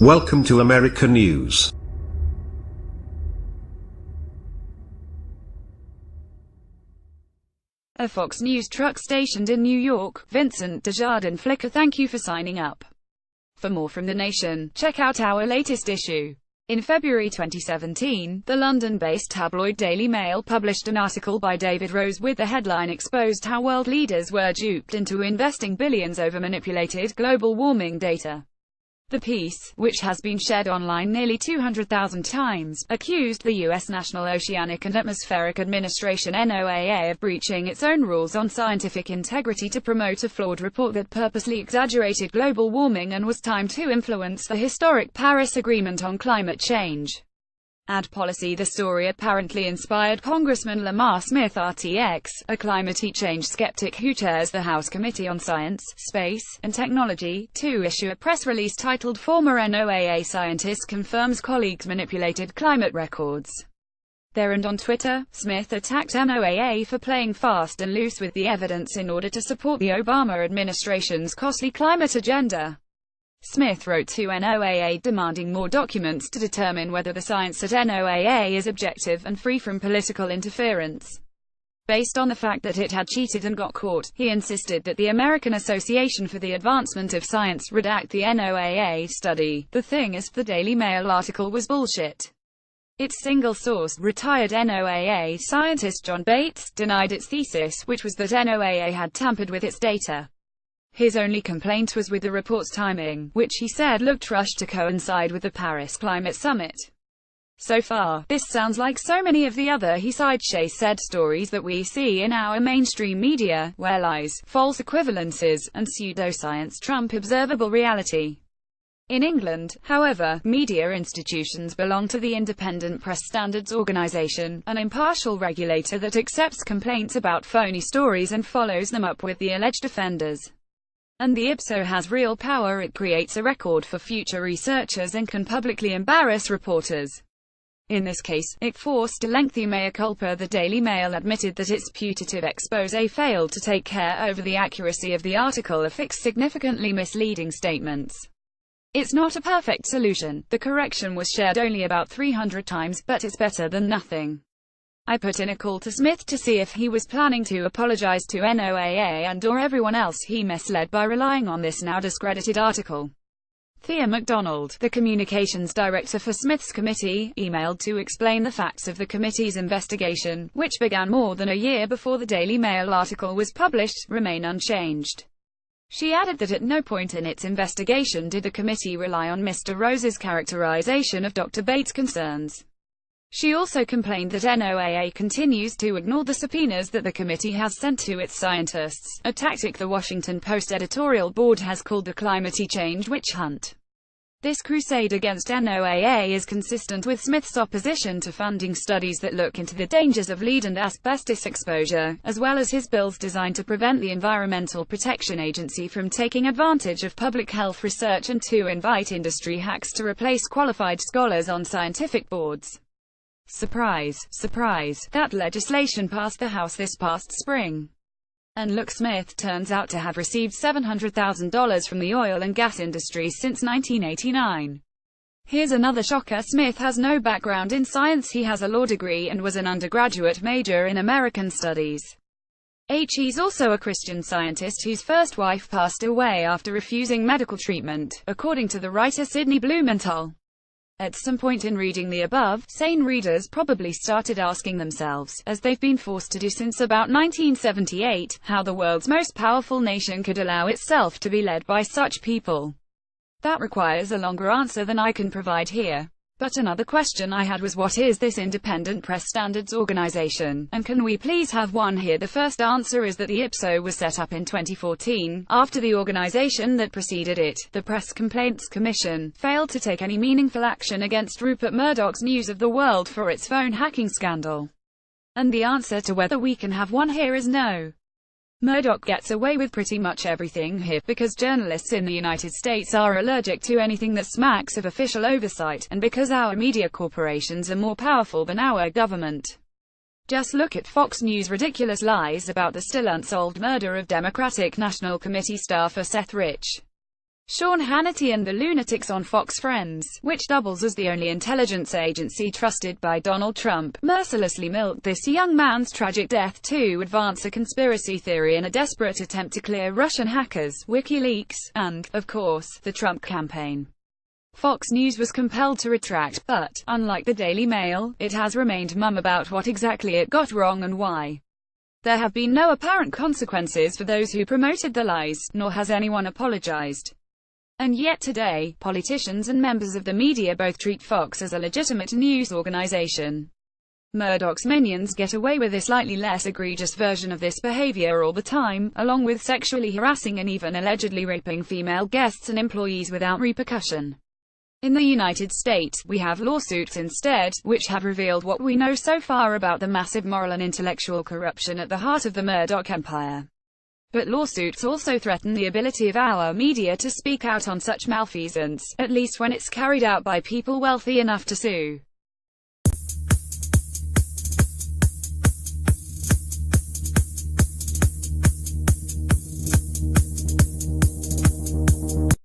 Welcome to America News. A Fox News truck stationed in New York, Vincent, Desjardins, Flickr Thank you for signing up. For more from the nation, check out our latest issue. In February 2017, the London-based tabloid Daily Mail published an article by David Rose with the headline exposed how world leaders were duped into investing billions over manipulated global warming data. The piece, which has been shared online nearly 200,000 times, accused the U.S. National Oceanic and Atmospheric Administration (NOAA) of breaching its own rules on scientific integrity to promote a flawed report that purposely exaggerated global warming and was timed to influence the historic Paris Agreement on climate change. Ad policy. The story apparently inspired Congressman Lamar Smith, RTX, a climate change skeptic who chairs the House Committee on Science, Space, and Technology, to issue a press release titled "Former NOAA Scientist Confirms Colleagues Manipulated Climate Records." There and on Twitter, Smith attacked NOAA for playing fast and loose with the evidence in order to support the Obama administration's costly climate agenda. Smith wrote to NOAA demanding more documents to determine whether the science at NOAA is objective and free from political interference. Based on the fact that it had cheated and got caught, he insisted that the American Association for the Advancement of Science redact the NOAA study. The thing is, the Daily Mail article was bullshit. Its single source, retired NOAA scientist John Bates, denied its thesis, which was that NOAA had tampered with its data. His only complaint was with the report's timing, which he said looked rushed to coincide with the Paris Climate Summit. So far, this sounds like so many of the other said stories that we see in our mainstream media, where lies, false equivalences, and pseudoscience trump observable reality. In England, however, media institutions belong to the Independent Press Standards Organisation, an impartial regulator that accepts complaints about phony stories and follows them up with the alleged offenders. And the IPSO has real power. It creates a record for future researchers and can publicly embarrass reporters. In this case, it forced a lengthy mea culpa. The Daily Mail admitted that its putative exposé failed to take care over the accuracy of the article or fix significantly misleading statements. It's not a perfect solution. The correction was shared only about 300 times, but it's better than nothing. I put in a call to Smith to see if he was planning to apologize to NOAA and/or everyone else he misled by relying on this now discredited article. Thea MacDonald, the communications director for Smith's committee, emailed to explain the facts of the committee's investigation, which began more than a year before the Daily Mail article was published, remain unchanged. She added that at no point in its investigation did the committee rely on Mr. Rose's characterization of Dr. Bates' concerns. She also complained that NOAA continues to ignore the subpoenas that the committee has sent to its scientists, a tactic the Washington Post editorial board has called the climate change witch hunt. This crusade against NOAA is consistent with Smith's opposition to funding studies that look into the dangers of lead and asbestos exposure, as well as his bills designed to prevent the Environmental Protection Agency from taking advantage of public health research and to invite industry hacks to replace qualified scholars on scientific boards. Surprise, surprise, that legislation passed the House this past spring. And look, Smith turns out to have received $700,000 from the oil and gas industry since 1989. Here's another shocker. Smith has no background in science. He has a law degree and was an undergraduate major in American studies. He's also a Christian Scientist whose first wife passed away after refusing medical treatment, according to the writer Sidney Blumenthal. At some point in reading the above, sane readers probably started asking themselves, as they've been forced to do since about 1978, how the world's most powerful nation could allow itself to be led by such people. That requires a longer answer than I can provide here. But another question I had was, what is this Independent Press Standards Organization, and can we please have one here? The first answer is that the IPSO was set up in 2014, after the organization that preceded it, the Press Complaints Commission, failed to take any meaningful action against Rupert Murdoch's News of the World for its phone hacking scandal. And the answer to whether we can have one here is no. Murdoch gets away with pretty much everything here, because journalists in the United States are allergic to anything that smacks of official oversight, and because our media corporations are more powerful than our government. Just look at Fox News' ridiculous lies about the still unsolved murder of Democratic National Committee staffer Seth Rich. Sean Hannity and the Lunatics on Fox Friends, which doubles as the only intelligence agency trusted by Donald Trump, mercilessly milked this young man's tragic death to advance a conspiracy theory in a desperate attempt to clear Russian hackers, WikiLeaks, and, of course, the Trump campaign. Fox News was compelled to retract, but, unlike the Daily Mail, it has remained mum about what exactly it got wrong and why. There have been no apparent consequences for those who promoted the lies, nor has anyone apologized. And yet today, politicians and members of the media both treat Fox as a legitimate news organization. Murdoch's minions get away with a slightly less egregious version of this behavior all the time, along with sexually harassing and even allegedly raping female guests and employees without repercussion. In the United States, we have lawsuits instead, which have revealed what we know so far about the massive moral and intellectual corruption at the heart of the Murdoch empire. But lawsuits also threaten the ability of our media to speak out on such malfeasance, at least when it's carried out by people wealthy enough to sue.